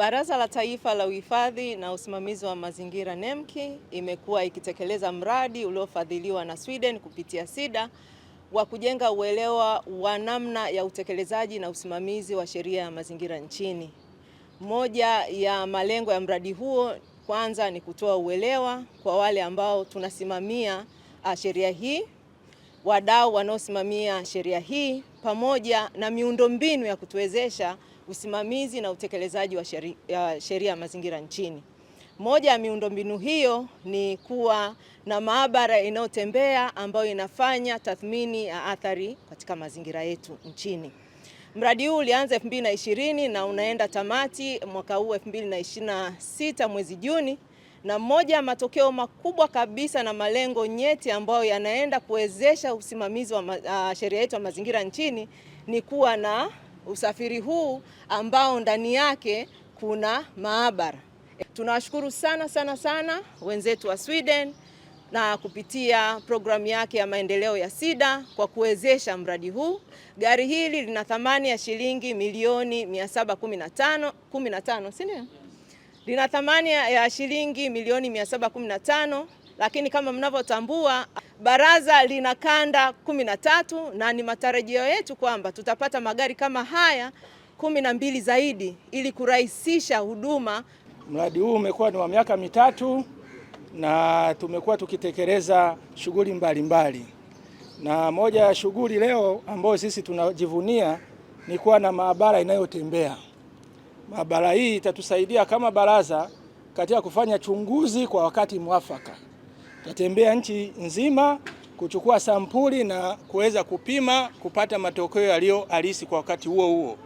Baraza la Taifa la Uhifadhi na Usimamizi wa Mazingira NEMKI imekuwa ikitekeleza mradi uliofadhiliwa na Sweden kupitia SIDA wa kujenga uelewa wa namna ya utekelezaji na usimamizi wa sheria ya mazingira nchini. Moja ya malengo ya mradi huo kwanza ni kutoa uelewa kwa wale ambao tunasimamia sheria hii, wadau wanaosimamia sheria hii, pamoja na miundombinu ya kutuwezesha usimamizi na utekelezaji wa sheria ya mazingira nchini. Moja ya miundombinu hiyo ni kuwa na maabara inayotembea ambayo inafanya tathmini ya athari katika mazingira yetu nchini. Mradi huu ulianza 2020 na unaenda tamati mwaka huu 2026 mwezi Juni, na moja ya matokeo makubwa kabisa na malengo nyeti ambayo yanaenda kuwezesha usimamizi wa sheria yetu ya mazingira nchini ni kuwa na usafiri huu ambao ndani yake kuna maabara. Tunawashukuru sana wenzetu wa Sweden na kupitia programu yake ya maendeleo ya SIDA kwa kuwezesha mradi huu. Gari hili lina thamani ya shilingi milioni 715, si ndio? Lina thamani ya shilingi milioni 715, lakini kama mnavyotambua baraza lina kanda 13 na ni matarajio yetu kwamba tutapata magari kama haya 12 zaidi ili kurahisisha huduma. Mradi huu umekuwa ni wa miaka mitatu na tumekuwa tukitekeleza shughuli mbalimbali, na moja ya shughuli leo ambayo sisi tunajivunia ni kuwa na maabara inayotembea. Maabara hii itatusaidia kama baraza katika kufanya chunguzi kwa wakati mwafaka. Tutatembea nchi nzima kuchukua sampuli na kuweza kupima, kupata matokeo yaliyo halisi kwa wakati huo huo.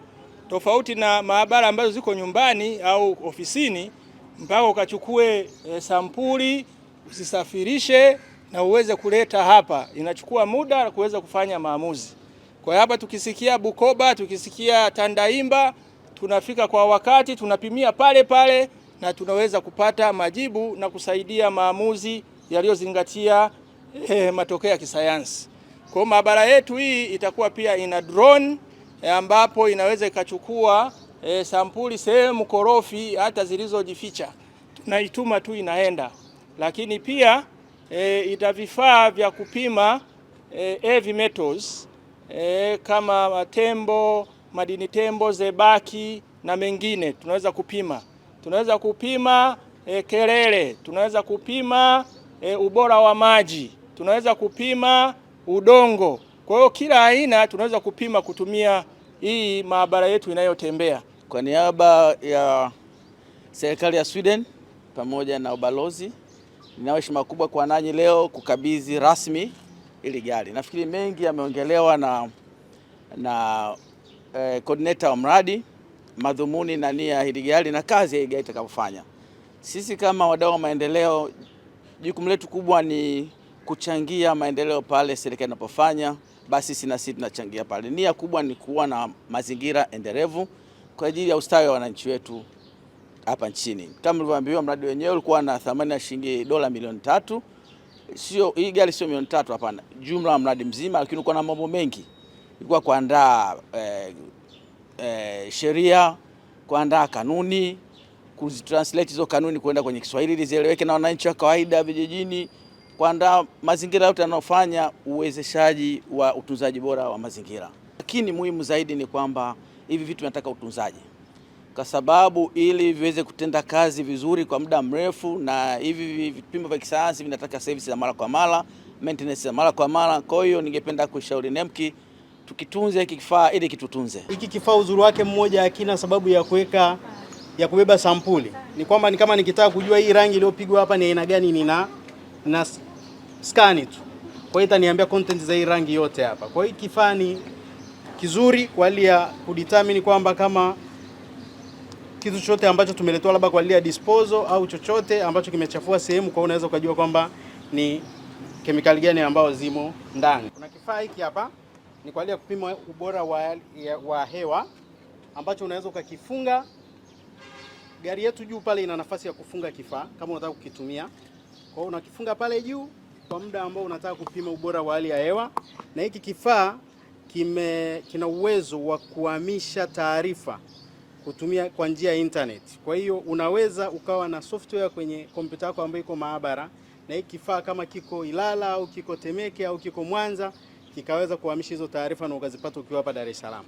Tofauti na maabara ambazo ziko nyumbani au ofisini, mpaka ukachukue sampuli, usisafirishe na uweze kuleta hapa. Inachukua muda kuweza kufanya maamuzi. Kwa hapa tukisikia Bukoba, tukisikia Tandaimba, tunafika kwa wakati, tunapimia pale pale na tunaweza kupata majibu na kusaidia maamuzi yaliyozingatia matokeo ya kisayansi. Kwa maabara yetu hii itakuwa pia ina drone ambapo inaweza ikachukua sampuli sehemu korofi hata zilizojificha. Tunaituma tu inaenda. Lakini pia ita vifaa vya kupima heavy metals kama tembo, madini tembo, zebaki na mengine tunaweza kupima. Tunaweza kupima kelele, tunaweza kupima ubora wa maji, tunaweza kupima udongo. Kwa hiyo kila aina tunaweza kupima kutumia hii maabara yetu inayotembea. Kwa niaba ya serikali ya Sweden pamoja na ubalozi, nina heshima kubwa kwa nanyi leo kukabidhi rasmi ili gari. Nafikiri mengi yameongelewa na coordinator wa mradi, madhumuni na nia ya hili gari na kazi ya hili gari itakayofanya. Sisi kama wadau wa maendeleo, jukumu letu kubwa ni kuchangia maendeleo pale serikali inapofanya, basi sisi tunachangia pale. Nia kubwa ni kuwa na mazingira endelevu kwa ajili ya ustawi wa wananchi wetu hapa nchini. Kama mlivyoambiwa, mradi wenyewe ulikuwa na thamani ya shilingi dola milioni 3. Sio hii gari sio milioni 3, hapana. Jumla mradi mzima, lakini ulikuwa na mambo mengi. Ilikuwa kuandaa sheria, kuandaa kanuni, kuzitranslate hizo kanuni kwenda kwenye Kiswahili ili zieleweke na wananchi wa kawaida vijijini, kuandaa mazingira yote yanayofanya uwezeshaji wa utunzaji bora wa mazingira. Lakini muhimu zaidi ni kwamba hivi vitu vinataka utunzaji, kwa sababu ili viweze kutenda kazi vizuri kwa muda mrefu, na hivi vipimo vya kisayansi vinataka service ya mara kwa mara, maintenance ya mara kwa mara. Kwa hiyo ningependa kushauri NEMKI tukitunze hiki kifaa ili kitutunze. Hiki kifaa uzuri wake mmoja, hakina sababu ya kubeba sampuli. Ni kwamba ni kama nikitaka kujua hii rangi iliyopigwa hapa ni aina gani, na scan tu. Kwa hiyo itaniambia content za hii rangi yote hapa. Kwa hiyo kifaa ni kizuri kwa ajili ya kudetermine kwamba kama kitu chochote ambacho tumeletewa labda kwa ajili ya disposal au chochote ambacho kimechafua sehemu, kwa unaweza kujua kwamba ni kemikali gani ambazo zimo ndani. Kuna kifaa hiki hapa ni kwa ajili ya kupima ubora wa hewa ambacho unaweza ukakifunga. Gari yetu juu pale ina nafasi ya kufunga kifaa kama unataka kukitumia. Kwa hiyo unakifunga pale juu kwa muda ambao unataka kupima ubora wa hali ya hewa, na hiki kifaa kina uwezo wa kuhamisha taarifa kutumia kwa njia ya internet. Kwa hiyo unaweza ukawa na software kwenye kompyuta yako ambayo iko maabara, na hii kifaa kama kiko Ilala au kiko Temeke au kiko Mwanza kikaweza kuhamisha hizo taarifa na ukazipata ukiwa hapa Dar es Salaam.